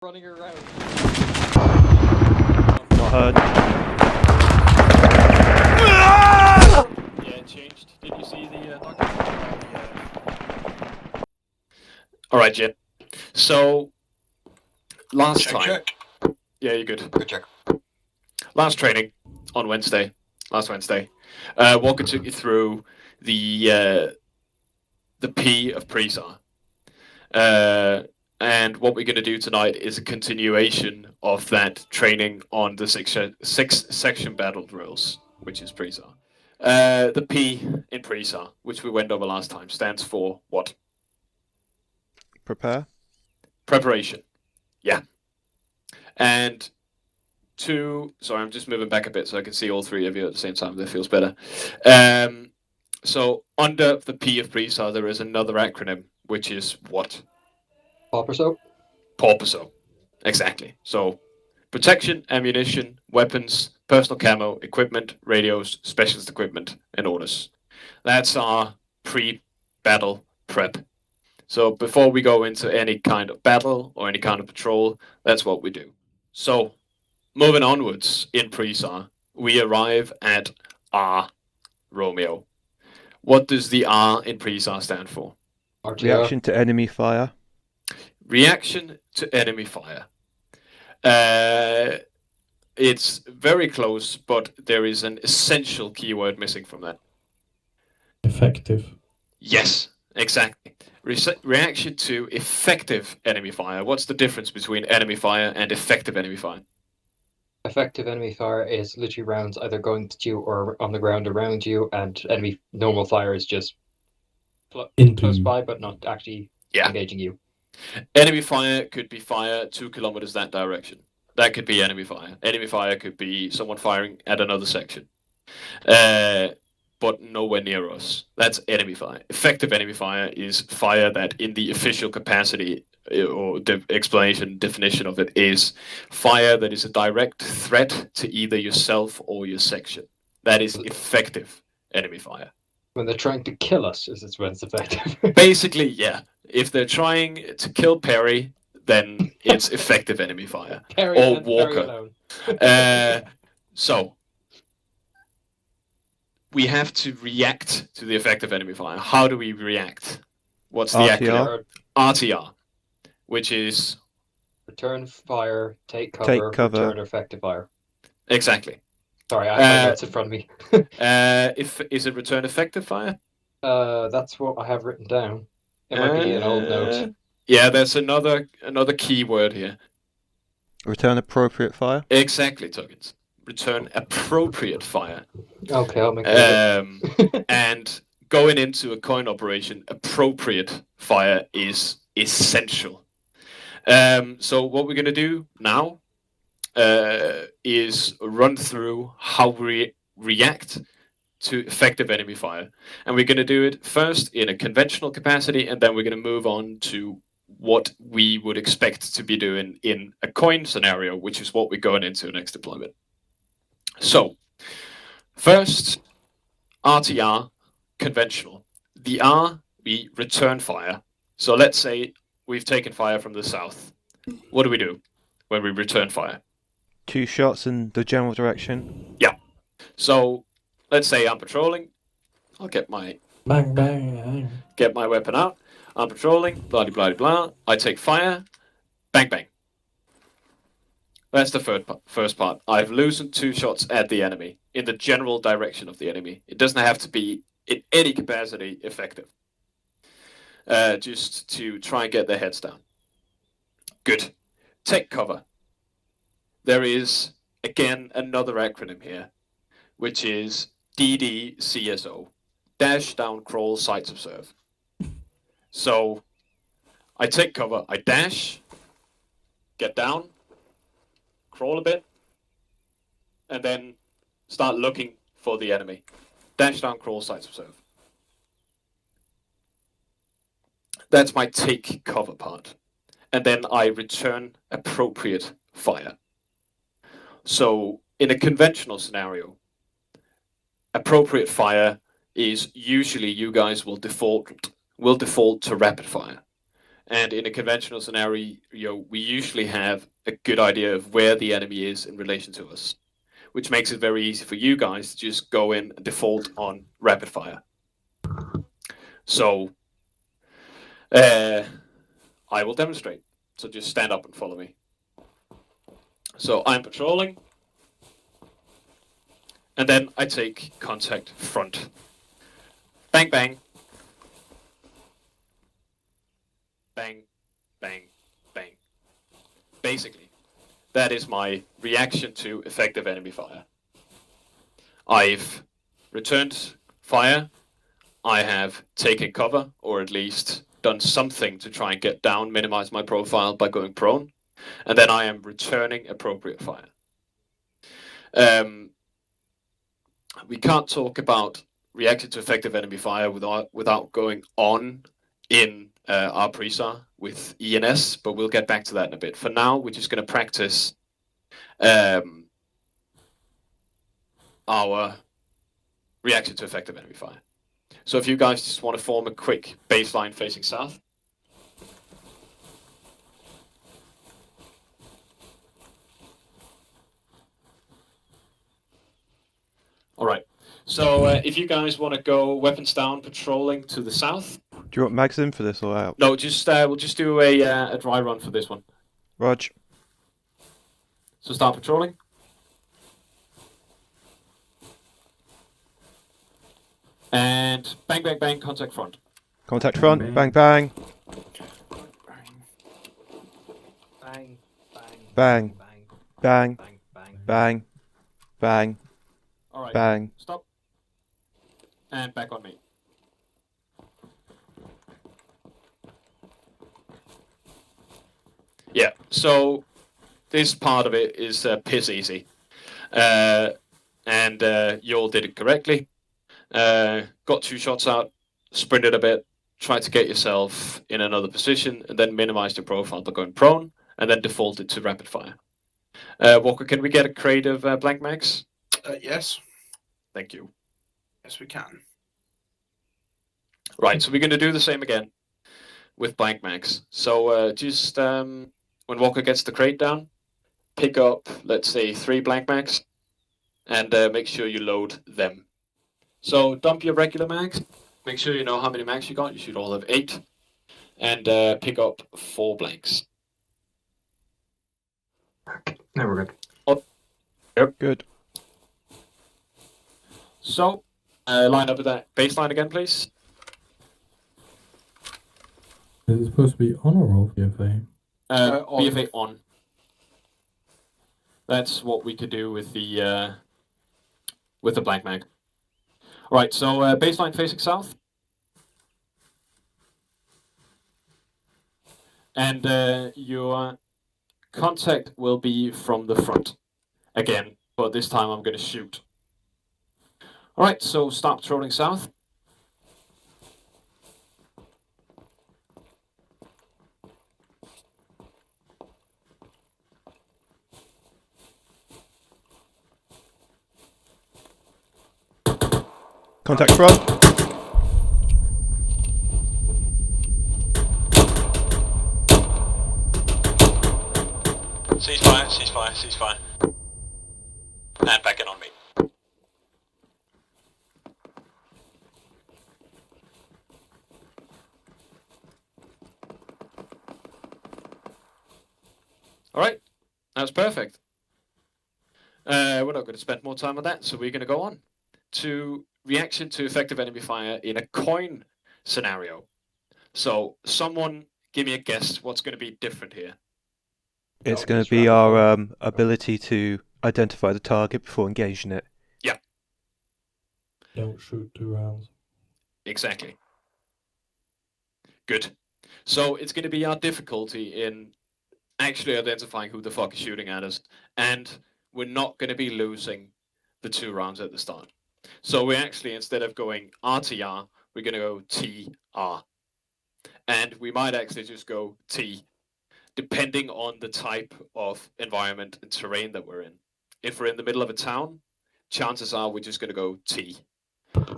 running around. Not heard. Yeah, it changed. Did you see the document? Alright, Jim. So, last time... Check. Yeah, you're good. Good check. Last training on Wednesday. Last Wednesday. Walker took you through the P of Presar. And what we're going to do tonight is a continuation of that training on the six section battle drills, which is Presar. The P in Presar, which we went over last time, stands for what? Prepare. Preparation. Yeah. And sorry, I'm just moving back a bit so I can see all three of you at the same time. That feels better. So under the P of Presar, there is another acronym, which is what? Pauperso? Pauperso. Exactly. So protection, ammunition, weapons, personal camo, equipment, radios, specialist equipment, and orders. That's our pre-battle prep. So before we go into any kind of battle or any kind of patrol, that's what we do. So moving onwards in Presar, we arrive at R, Romeo. What does the R in Presar stand for? RTR. Reaction to enemy fire. Reaction to enemy fire. It's very close, but there is an essential keyword missing from that. Effective. Yes, exactly. Reaction to effective enemy fire. What's the difference between enemy fire and effective enemy fire? Effective enemy fire is literally rounds either going to you or on the ground around you, and enemy normal fire is just close by but not actually engaging you. Enemy fire could be fire 2 kilometers that direction. That could be enemy fire. Enemy fire could be someone firing at another section. But nowhere near us. That's enemy fire. Effective enemy fire is fire that in the official capacity or the definition of it is fire that is a direct threat to either yourself or your section. That is effective enemy fire. When they're trying to kill us, is when it's effective. Basically, yeah. If they're trying to kill Perry, then it's effective enemy fire. Perry or and Walker. Perry So we have to react to the effective enemy fire. How do we react? What's the RTR? RTR, which is return fire, take cover, return effective fire. Exactly. Sorry, I have my notes in front of me. Is it return effective fire? That's what I have written down. It might be an old note. Yeah, there's another key word here. Return appropriate fire. Exactly, Tuggins. Return appropriate fire. Okay, I'll make that. And going into a coin operation, appropriate fire is essential. So what we're going to do now is run through how we react to effective enemy fire. And we're going to do it first in a conventional capacity, and then we're going to move on to what we would expect to be doing in a coin scenario, which is what we're going into next deployment. So, first, RTR, conventional. The R, we return fire. So let's say we've taken fire from the south. What do we do when we return fire? 2 shots in the general direction. Yeah. So let's say I'm patrolling. I'll get my Bang, bang. get my weapon out. I'm patrolling. Blah blah blah. I take fire. Bang bang. That's the first part. I've loosened 2 shots at the enemy in the general direction of the enemy. It doesn't have to be in any capacity effective. Just to try and get their heads down. Good. Take cover. There is, again, another acronym here, which is DDCSO. Dash, down, crawl, sights, observe. So, I take cover, I dash, get down, crawl a bit, and then start looking for the enemy. Dash, down, crawl, sights, observe. That's my take cover part. And then I return appropriate fire. So in a conventional scenario, appropriate fire is usually you guys will default to rapid fire. And in a conventional scenario, we usually have a good idea of where the enemy is in relation to us, which makes it very easy for you guys to just go in and default on rapid fire. So I will demonstrate. So just stand up and follow me. So I'm patrolling, and then I take contact front. Bang, bang. Bang, bang, bang. Basically, that is my reaction to effective enemy fire. I've returned fire. I have taken cover, or at least done something to try and get down, minimize my profile by going prone. And then I am returning appropriate fire. We can't talk about reacting to effective enemy fire without going on in our pre-SAR with ENS, but we'll get back to that in a bit. For now, we're just going to practice our reaction to effective enemy fire. So if you guys just want to form a quick baseline facing south. All right. So if you guys want to go weapons down, patrolling to the south. Do you want mags in for this or out? No, just we'll just do a dry run for this one. Rog. So start patrolling. And bang, bang, bang, contact front. Contact front. Bang, bang. Bang, Bang. Bang. bang, bang. Bang. Bang. All right. Bang. Stop. And back on me. Yeah, so this part of it is piss easy. And you all did it correctly. Got 2 shots out, sprinted a bit, tried to get yourself in another position, and then minimized your profile by going prone, and then defaulted to rapid fire. Walker, can we get a crate of blank mags? Yes. Thank you. Yes, we can. Right, so we're going to do the same again with blank mags. So just when Walker gets the crate down, pick up, let's say, 3 blank mags, and make sure you load them. So dump your regular mags. Make sure you know how many mags you got. You should all have 8. And pick up 4 blanks. Now we're good. Yep. Good. So line up with that baseline again, please. Is it supposed to be on or off VFA? On. BFA on. That's what we could do with the blank mag. All right, so baseline facing south. And your contact will be from the front again, but this time I'm going to shoot. All right, so start patrolling south. Contact front. Ceasefire, ceasefire, ceasefire. And back in on me. All right, that's perfect. We're not going to spend more time on that, so we're going to go on to reaction to effective enemy fire in a coin scenario. So someone give me a guess what's going to be different here. It's going to be our ability to identify the target before engaging it. Yeah. Don't shoot 2 rounds. Exactly. Good. So it's going to be our difficulty in actually identifying who the fuck is shooting at us, and we're not going to be losing the 2 rounds at the start. So we actually, instead of going RTR, we're going to go TR. And we might actually just go T, depending on the type of environment and terrain that we're in. If we're in the middle of a town, chances are we're just going to go T,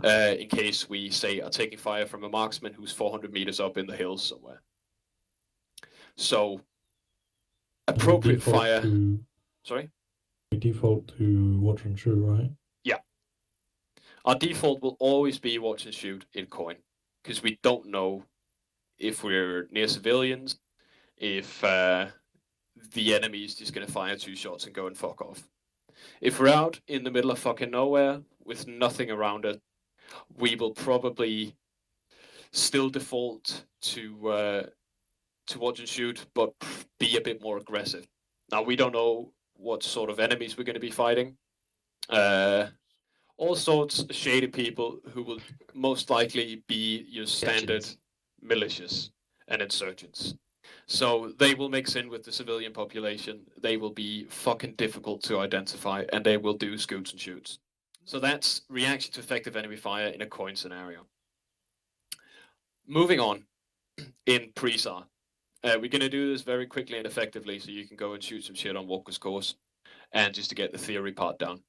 in case we, say, are taking fire from a marksman who's 400 meters up in the hills somewhere. So, And appropriate default fire. To, Sorry? we default to watch and shoot, right? Yeah. Our default will always be watch and shoot in coin, because we don't know if we're near civilians, if the enemy is just going to fire 2 shots and go and fuck off. If we're out in the middle of fucking nowhere with nothing around it, we will probably still default to watch and shoot, but be a bit more aggressive. Now, we don't know what sort of enemies we're going to be fighting. All sorts of shady people who will most likely be your standard militias and insurgents. So they will mix in with the civilian population. They will be fucking difficult to identify, and they will do scoots and shoots. So that's reaction to effective enemy fire in a coin scenario. Moving on, in pre-SAR. We're going to do this very quickly and effectively so you can go and shoot some shit on Walker's course, and just to get the theory part down.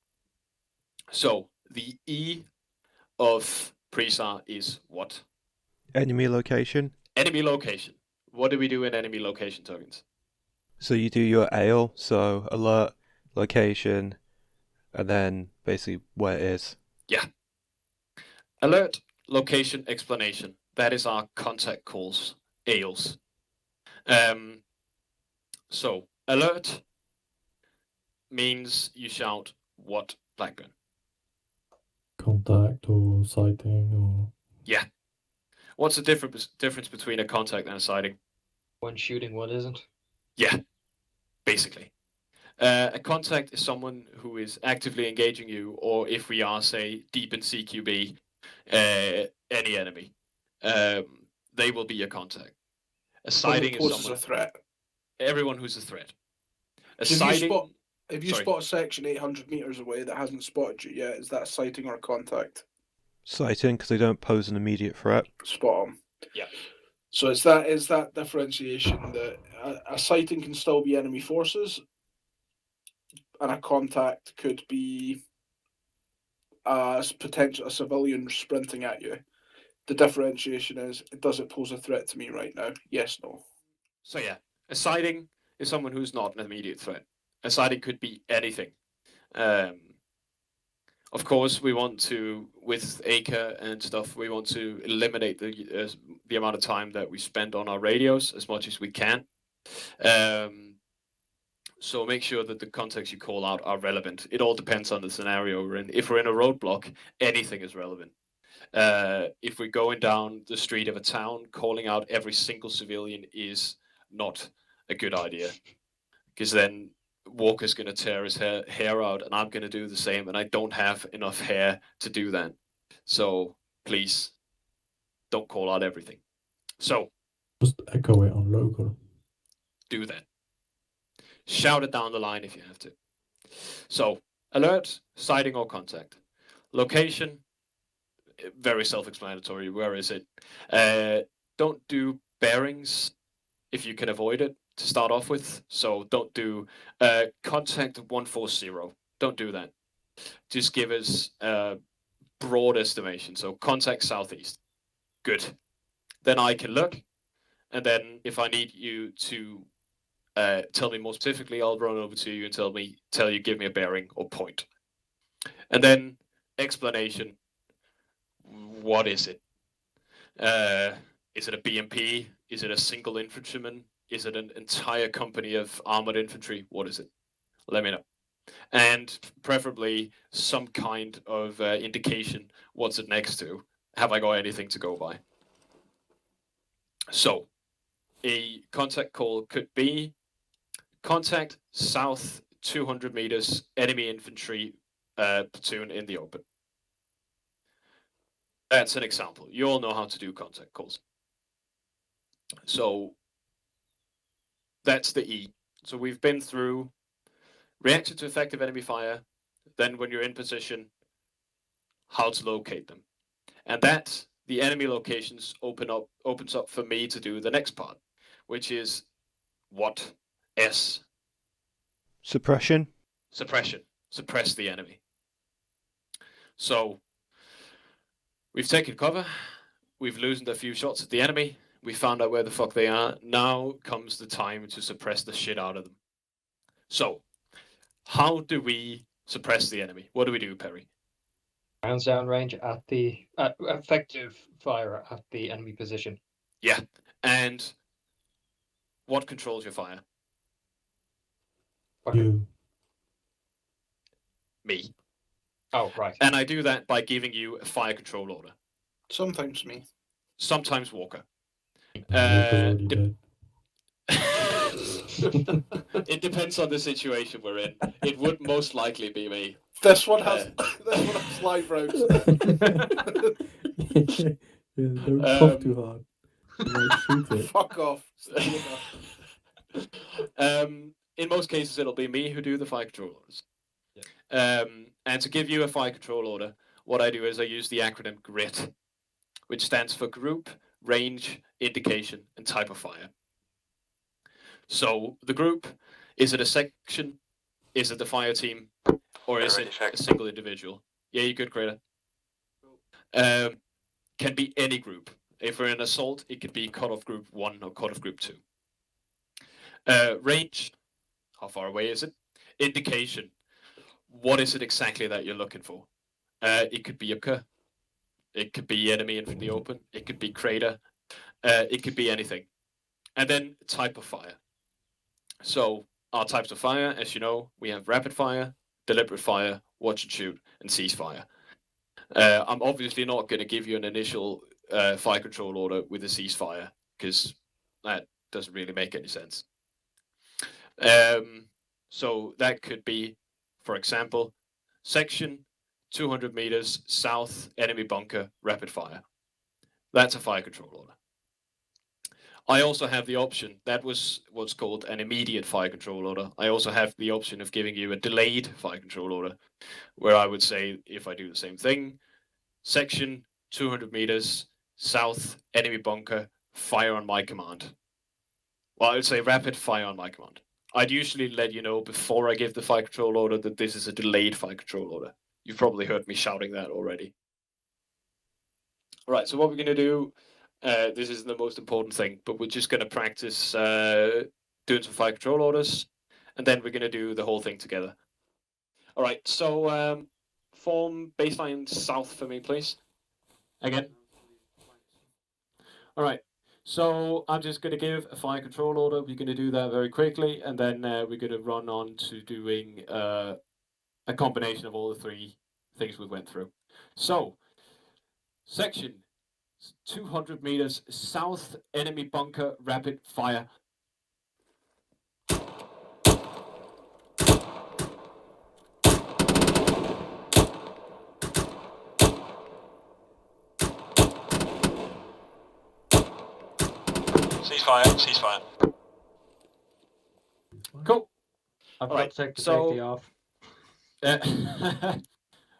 So, the E of pre-SAR is what? Enemy location. Enemy location. What do we do in enemy location, Tuggins? So you do your AIL, so alert, location, and then basically where it is. Yeah. Alert, location, explanation. That is our contact calls, AILs. So, alert means you shout what, Blackburn? Contact or sighting or... Yeah. What's the difference between a contact and a sighting? One shooting, one isn't. Yeah, basically. A contact is someone who is actively engaging you, or if we are, say, deep in CQB, any enemy, they will be a contact. A sighting is someone... a threat. Everyone who's a threat. A So sighting... if you spot a section 800 meters away that hasn't spotted you yet, is that a sighting or a contact? Sighting, because they don't pose an immediate threat. Spot on. Yeah. So is that differentiation that a sighting can still be enemy forces, and a contact could be a civilian sprinting at you. The differentiation is, does it pose a threat to me right now? Yes, no. So yeah, a sighting is someone who's not an immediate threat. A sighting could be anything. Of course, we want to, with ACA and stuff, we want to eliminate the amount of time that we spend on our radios as much as we can. So make sure that the contacts you call out are relevant. It all depends on the scenario we're in. If we're in a roadblock, anything is relevant. If we're going down the street of a town, calling out every single civilian is not a good idea, because then Walker's going to tear his hair out, and I'm going to do the same, and I don't have enough hair to do that. So please don't call out everything. So just echo it on local. Do that. Shout it down the line if you have to. So alert, sighting or contact. Location, very self-explanatory. Where is it? Don't do bearings if you can avoid it to start off with. So don't do contact 140. Don't do that. Just give us a broad estimation. So contact southeast. Good. Then I can look, and then if I need you to tell me more specifically, I'll run over to you and tell you, give me a bearing or point. And then explanation. What is it? Is it a BMP? Is it a single infantryman? Is it an entire company of armored infantry? What is it? Let me know. And preferably some kind of indication. What's it next to? Have I got anything to go by? So, a contact call could be contact south 200 meters, enemy infantry platoon in the open. That's an example. You all know how to do contact calls. So that's the E. So we've been through reaction to effective enemy fire, then when you're in position, how to locate them. And that, the enemy locations opens up for me to do the next part, which is what? S. Suppression. Suppression. Suppress the enemy. So we've taken cover. We've loosened a few shots at the enemy. We found out where the fuck they are. Now comes the time to suppress the shit out of them. So, how do we suppress the enemy? What do we do, Perry? Rounds down range at the effective fire at the enemy position. Yeah. And what controls your fire? You. Me. Oh, right. And I do that by giving you a fire control order. Sometimes me. Sometimes Walker. Walker's already dead. It depends on the situation we're in. It would most likely be me. This one has live rounds. Don't cough too hard. You might shoot it. Fuck off. In most cases, it'll be me who do the fire control orders. Yeah. And to give you a fire control order, what I do is I use the acronym GRIT, which stands for Group, Range, Indication, and Type of Fire. So the group, is it a section? Is it the fire team? Or is it a single individual? Yeah, you good, Crater? Can be any group. If we're in assault, it could be cut-off group 1 or cut-off group 2. Range, how far away is it? Indication, what is it exactly that you're looking for? It could be a K. It could be enemy in the open. It could be crater. It could be anything. And then type of fire. So our types of fire, as you know, we have rapid fire, deliberate fire, watch and shoot, and ceasefire. I'm obviously not going to give you an initial fire control order with a ceasefire, because that doesn't really make any sense. So that could be, for example, section 200 meters south, enemy bunker, rapid fire. That's a fire control order. I also have the option, that was what's called an immediate fire control order. I also have the option of giving you a delayed fire control order, where I would say, if I do the same thing, section 200 meters south, enemy bunker, fire on my command. Well, I would say rapid fire on my command. I'd usually let you know before I give the fire control order that this is a delayed fire control order. You've probably heard me shouting that already. All right, so what we're going to do, this is the most important thing, but we're just going to practice doing some fire control orders, and then we're going to do the whole thing together. All right, so form baseline south for me, please. Again. All right, so I'm just going to give a fire control order. We're going to do that very quickly, and then we're going to run on to doing a combination of all the three things we went through. So, section 200 meters south, enemy bunker, rapid fire. Ceasefire, ceasefire. Cool. I've All got right, to take the so- safety off.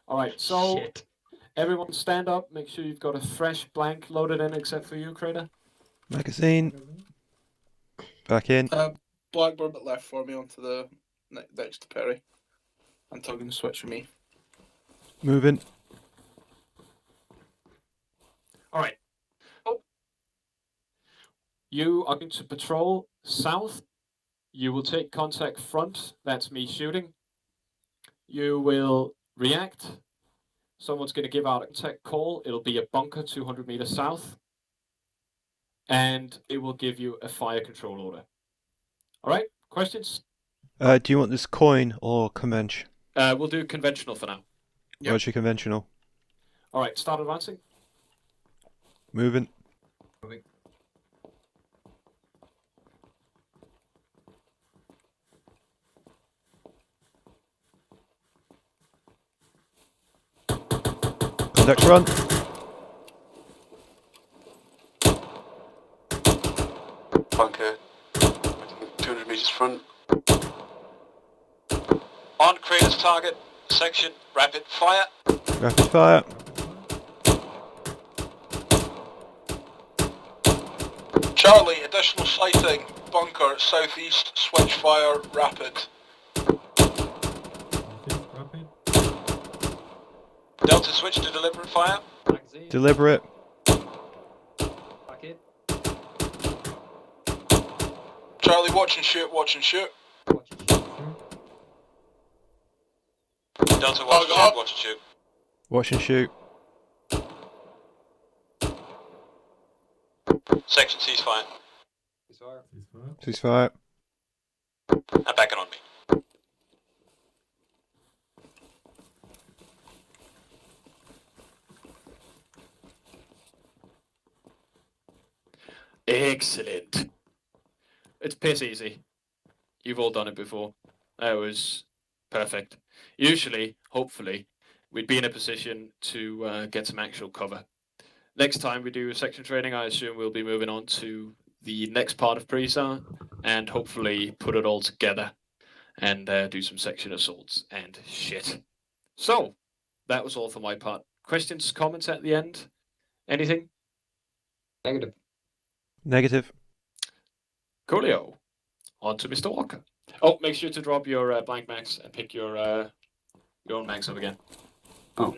All right, so Shit. everyone stand up. Make sure you've got a fresh blank loaded in, except for you, Crater. Magazine. Back in. Blackburn but left for me onto the next to Perry. And Tuggins switch for me. Moving. All right. You are going to patrol south. You will take contact front. That's me shooting. You will react. Someone's going to give out a contact call. It'll be a bunker 200 meters south. And it will give you a fire control order. All right, questions? Do you want this coin or convention? We'll do conventional for now. Yep. Roger, conventional. All right, start advancing. Moving. Contact run. Bunker, 200 meters front. On Crater's target, section, rapid fire. Rapid fire. Charlie, additional sighting. Bunker, southeast, switch fire, rapid. Delta switch to deliberate fire. Magazine. Deliberate. Back in. Charlie, watch and shoot, watch and shoot. Watch and shoot. Delta, watch and shoot, watch and shoot. Watch and shoot. Section ceasefire. Ceasefire. Ceasefire. And back it on me. Excellent. It's piss easy. You've all done it before. That was perfect. Usually, hopefully, we'd be in a position to get some actual cover. Next time we do section training, I assume we'll be moving on to the next part of pre-SAR and hopefully put it all together and do some section assaults and shit. So, that was all for my part. Questions, comments at the end? Anything? Negative. Negative. Coolio. On to Mr. Walker. Oh, make sure to drop your blank max and pick your own max up again. Oh.